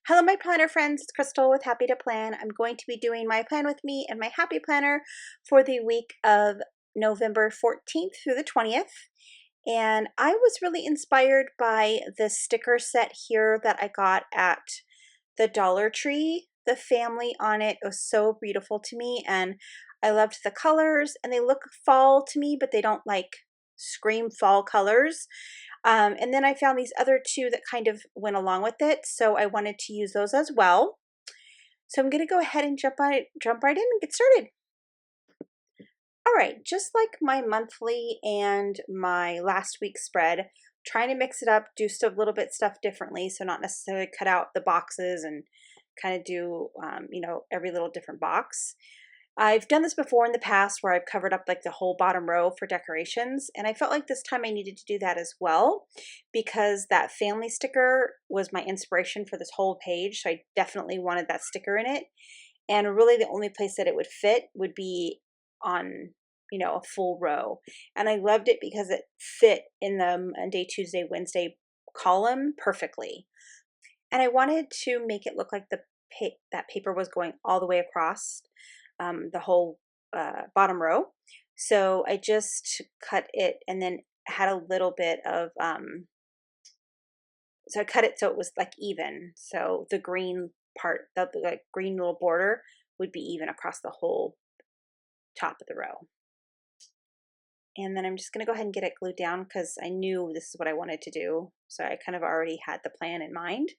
Hello, my planner friends. It's Crystal with Happy to Plan. I'm going to be doing my plan with me and my happy planner for the week of November 14th through the 20th. And I was really inspired by the sticker set here that I got at the Dollar Tree. The family on it was so beautiful to me, and I loved the colors, and they look fall to me, but they don't like scream fall colors. And then I found these other two that kind of went along with it, so I wanted to use those as well. So I'm going to go ahead and jump right in and get started. All right, just like my monthly and my last week's spread, trying to mix it up, do stuff a little bit stuff differently, so not necessarily cut out the boxes and kind of do every little different box. I've done this before in the past where I've covered up like the whole bottom row for decorations, and I felt like this time I needed to do that as well because that family sticker was my inspiration for this whole page, so I definitely wanted that sticker in it. And really the only place that it would fit would be on, a full row. And I loved it because it fit in the Monday, Tuesday, Wednesday column perfectly. And I wanted to make it look like that paper was going all the way across the whole bottom row. So I just cut it and then had a little bit of, so I cut it so it was like even. So the green part, the like green little border would be even across the whole top of the row. And then I'm just going to go ahead and get it glued down because I knew this is what I wanted to do. So I kind of already had the plan in mind.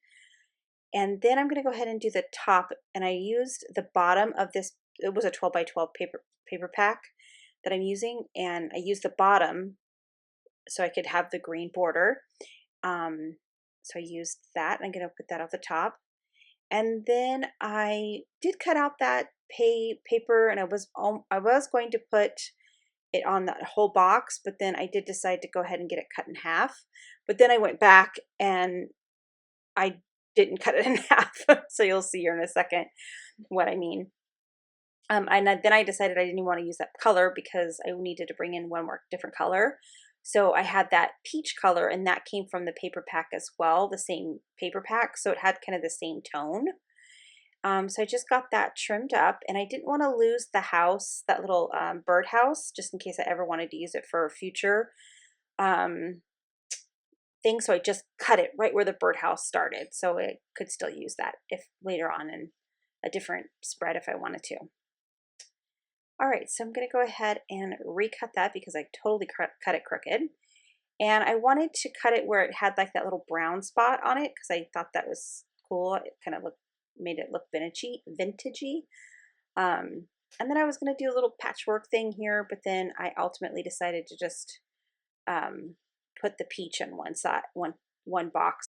And then I'm going to go ahead and do the top. And I used the bottom of this. It was a 12 by 12 paper pack that I'm using. And I used the bottom so I could have the green border. So I used that. I'm going to put that at the top. And then I did cut out that paper, and I was going to put it on that whole box, but then I did decide to go ahead and get it cut in half. But then I went back and I didn't cut it in half. So you'll see here in a second what I mean. And then I decided I didn't want to use that color because I needed to bring in one more different color. So I had that peach color, and that came from the paper pack as well, the same paper pack. So it had kind of the same tone. So I just got that trimmed up, and I didn't want to lose the house, that little bird house, just in case I ever wanted to use it for a future um, thing. So I just cut it right where the birdhouse started, so it could still use that if later on in a different spread if I wanted to. All right, so I'm going to go ahead and recut that because I totally cut it crooked. And I wanted to cut it where it had like that little brown spot on it because I thought that was cool. It kind of made it look vintagey. And then I was going to do a little patchwork thing here, but then I ultimately decided to just put the peach in one box.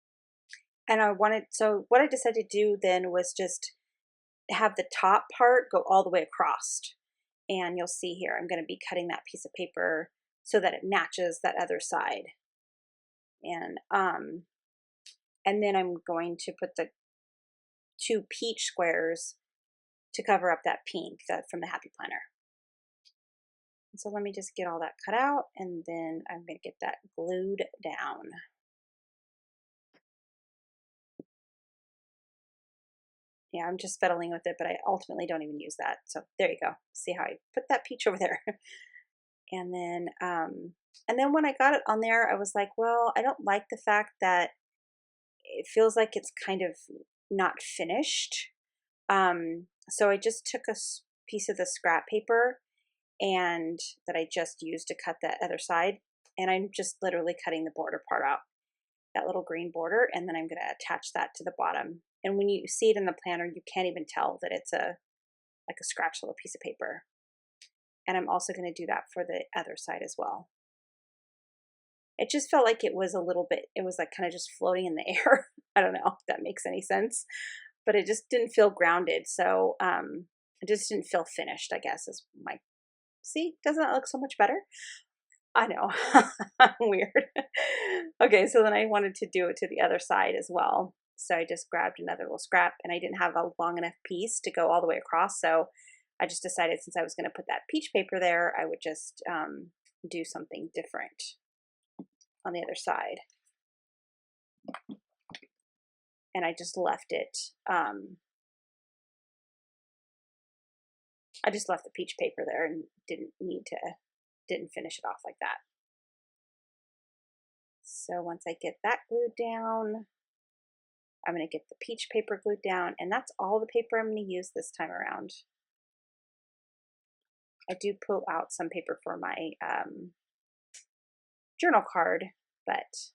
And so what I decided to do then was just have the top part go all the way across. And you'll see here, I'm going to be cutting that piece of paper so that it matches that other side. And then I'm going to put the two peach squares to cover up that pink from the Happy Planner. So let me just get all that cut out, and then I'm going to get that glued down. Yeah, I'm just fiddling with it, but I ultimately don't even use that. So there you go. See how I put that peach over there. And then when I got it on there, I was like, well, I don't like the fact that it feels like it's kind of not finished. So I just took a piece of the scrap paper and that I just used to cut that other side. And I'm just literally cutting the border part out, that little green border, and then I'm going to attach that to the bottom. And when you see it in the planner, you can't even tell that it's like a scratch little piece of paper. And I'm also going to do that for the other side as well. It just felt like it was it was like kind of just floating in the air. I don't know if that makes any sense, but it just didn't feel grounded. So it just didn't feel finished, I guess, see, doesn't that look so much better? I know, weird. Okay, so then I wanted to do it to the other side as well. So I just grabbed another little scrap, and I didn't have a long enough piece to go all the way across. So I just decided since I was going to put that peach paper there, I would just do something different on the other side. and I just left it. I just left the peach paper there and didn't finish it off like that. So once I get that glued down, I'm going to get the peach paper glued down, and that's all the paper I'm going to use this time around. I do pull out some paper for my journal card, but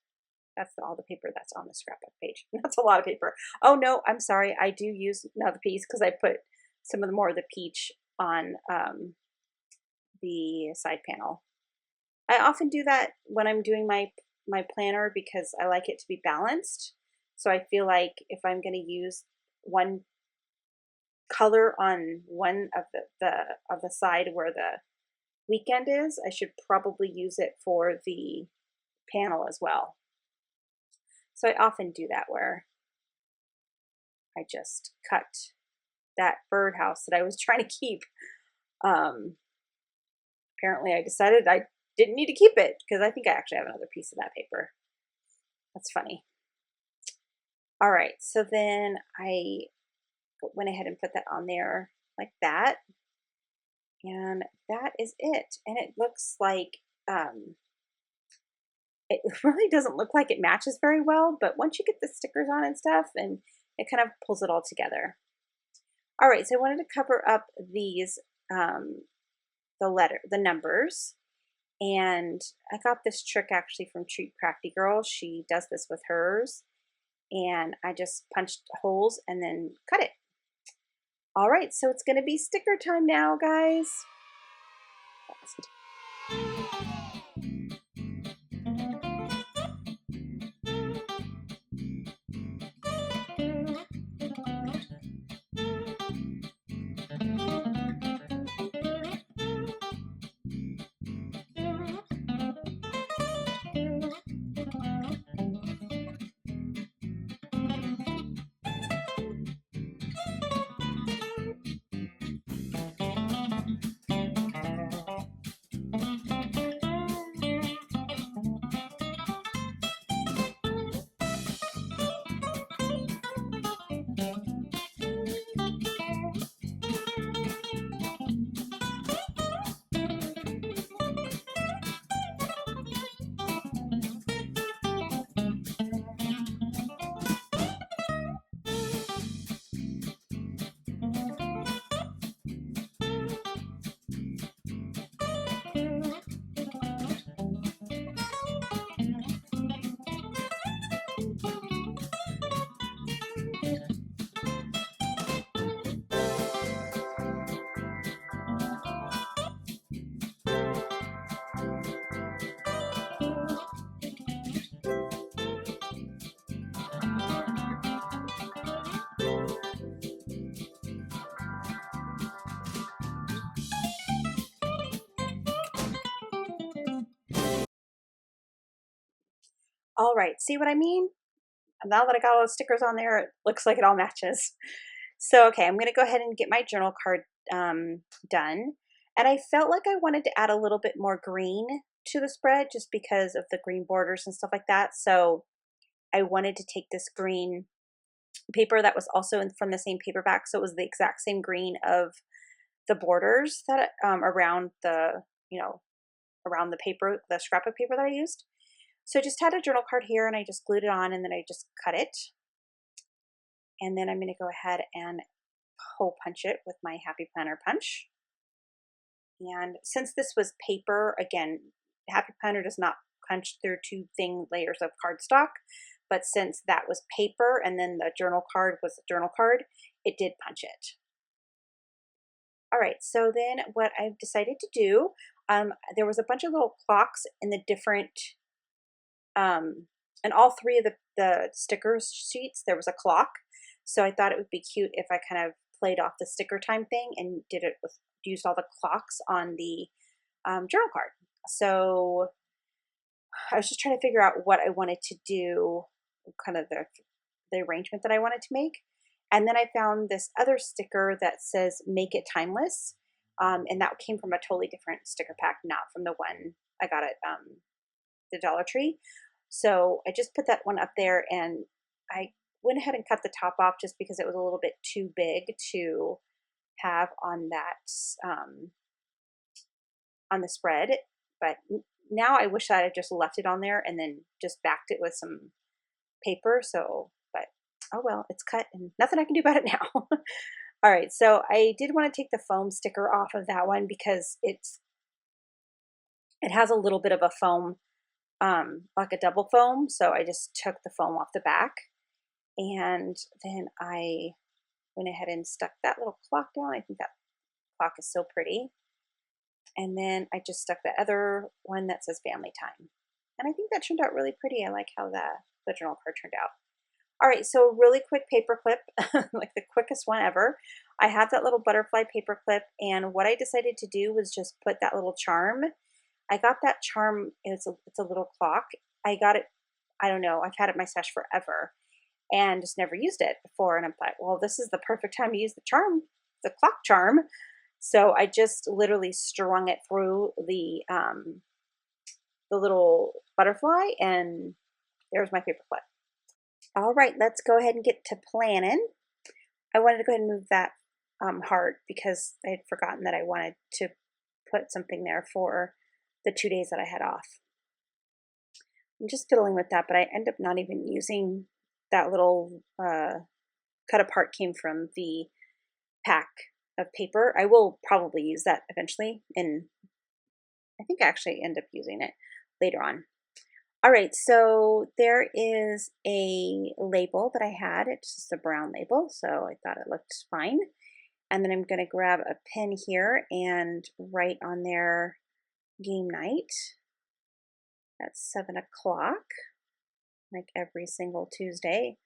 that's all the paper that's on the scrapbook page. That's a lot of paper. Oh no, I'm sorry. I do use another piece because I put some of the more of the peach on the side panel. I often do that when I'm doing my planner because I like it to be balanced. So I feel like if I'm going to use one color on one of the side where the weekend is, I should probably use it for the panel as well. So I often do that where I just cut that birdhouse that I was trying to keep. Apparently I decided I didn't need to keep it because I think I actually have another piece of that paper. That's funny. All right, so then I went ahead and put that on there like that. And that is it. And it looks like, it really doesn't look like it matches very well, but once you get the stickers on and stuff, and it kind of pulls it all together. All right, so I wanted to cover up these, the numbers. And I got this trick actually from Treat Crafty Girl. She does this with hers. And I just punched holes and then cut it. All right, so it's going to be sticker time now, guys. All right, see what I mean? Now that I got all the stickers on there, it looks like it all matches. So, okay, I'm going to go ahead and get my journal card done. And I felt like I wanted to add a little bit more green to the spread just because of the green borders and stuff like that. So I wanted to take this green paper that was also from the same paperback. So it was the exact same green of the borders that around the, around the paper, the scrapbook paper that I used. So I just had a journal card here and I just glued it on and then I just cut it. And then I'm going to go ahead and hole punch it with my Happy Planner punch. And since this was paper, again, Happy Planner does not punch through two thin layers of cardstock. But since that was paper and then the journal card was a journal card, it did punch it. All right, so then what I've decided to do, there was a bunch of little clocks in the different and all three of the sticker sheets, there was a clock. So I thought it would be cute if I kind of played off the sticker time thing and used all the clocks on the journal card. So I was just trying to figure out what I wanted to do, kind of the arrangement that I wanted to make. And then I found this other sticker that says "Make It Timeless." And that came from a totally different sticker pack, not from the one I got at the Dollar Tree. So I just put that one up there, and I went ahead and cut the top off just because it was a little bit too big to have on that on the spread. But now I wish that I had just left it on there and then just backed it with some paper. So, but oh well, it's cut and nothing I can do about it now. All right, so I did want to take the foam sticker off of that one because it has a little bit of a foam, like a double foam. So I just took the foam off the back, and then I went ahead and stuck that little clock down. I think that clock is so pretty. And then I just stuck the other one that says family time. And I think that turned out really pretty. I like how the journal card turned out. All right, so really quick paper clip, like the quickest one ever. I have that little butterfly paper clip, and what I decided to do was just put that little charm. I got that charm, it's a little clock. I got it, I don't know, I've had it in my stash forever and just never used it before. And I'm like, well, this is the perfect time to use the charm, the clock charm. So I just literally strung it through the little butterfly, and there's my paper clip. All right, let's go ahead and get to planning. I wanted to go ahead and move that heart because I had forgotten that I wanted to put something there for the 2 days that I had off. I'm just fiddling with that, but I end up not even using that little cut apart came from the pack of paper. I will probably use that eventually, and I think I actually end up using it later on. All right, so there is a label that I had. It's just a brown label, so I thought it looked fine. And then I'm going to grab a pen here and write on there game night at 7 o'clock, like every single Tuesday.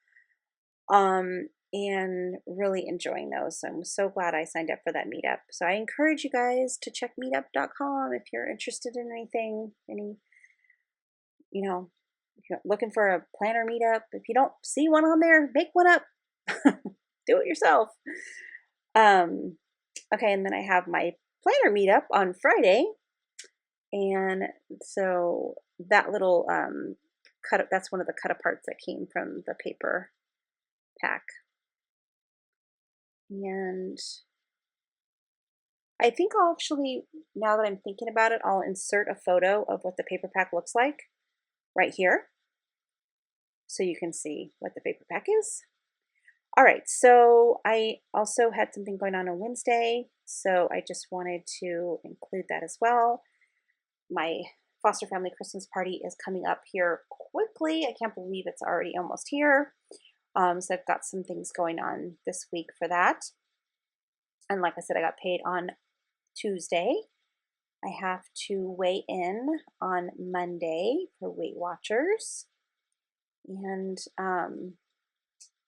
And really enjoying those. I'm so glad I signed up for that meetup. So I encourage you guys to check meetup.com if you're interested in anything, you know, if you're looking for a planner meetup. If you don't see one on there, make one up. Do it yourself. Okay, and then I have my planner meetup on Friday. And so that little cut up, that's one of the cut aparts that came from the paper pack. And I think I'll actually, now that I'm thinking about it, I'll insert a photo of what the paper pack looks like right here, so you can see what the paper pack is. All right, so I also had something going on Wednesday, so I just wanted to include that as well. My foster family Christmas party is coming up here quickly. I can't believe it's already almost here. So I've got some things going on this week for that. And like I said, I got paid on Tuesday. I have to weigh in on Monday for Weight Watchers. And I'm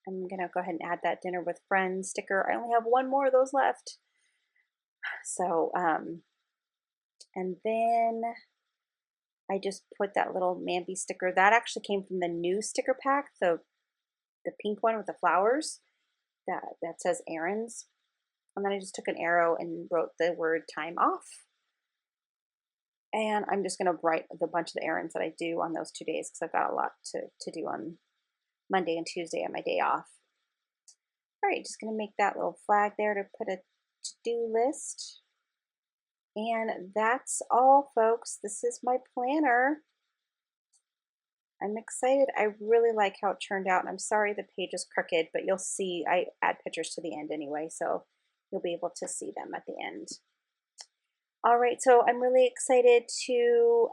going to go ahead and add that dinner with friends sticker. I only have one more of those left. So, and then I just put that little Mambi sticker. That actually came from the new sticker pack, the pink one with the flowers that says errands. And then I just took an arrow and wrote the word time off. And I'm just going to write the bunch of the errands that I do on those 2 days because I've got a lot to do on Monday and Tuesday on my day off. All right, just going to make that little flag there to put a to-do list. And that's all, folks. This is my planner. I'm excited. I really like how it turned out. And I'm sorry the page is crooked, but you'll see I add pictures to the end anyway, so you'll be able to see them at the end. All right, so I'm really excited to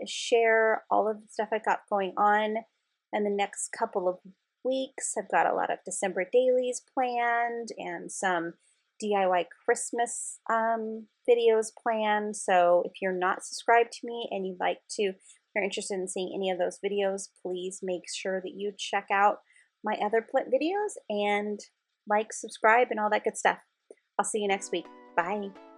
share all of the stuff I got going on in the next couple of weeks. I've got a lot of December dailies planned and some DIY Christmas videos planned. So if you're not subscribed to me and you'd like to, if you're interested in seeing any of those videos, please make sure that you check out my other videos and like, subscribe, and all that good stuff. I'll see you next week. Bye.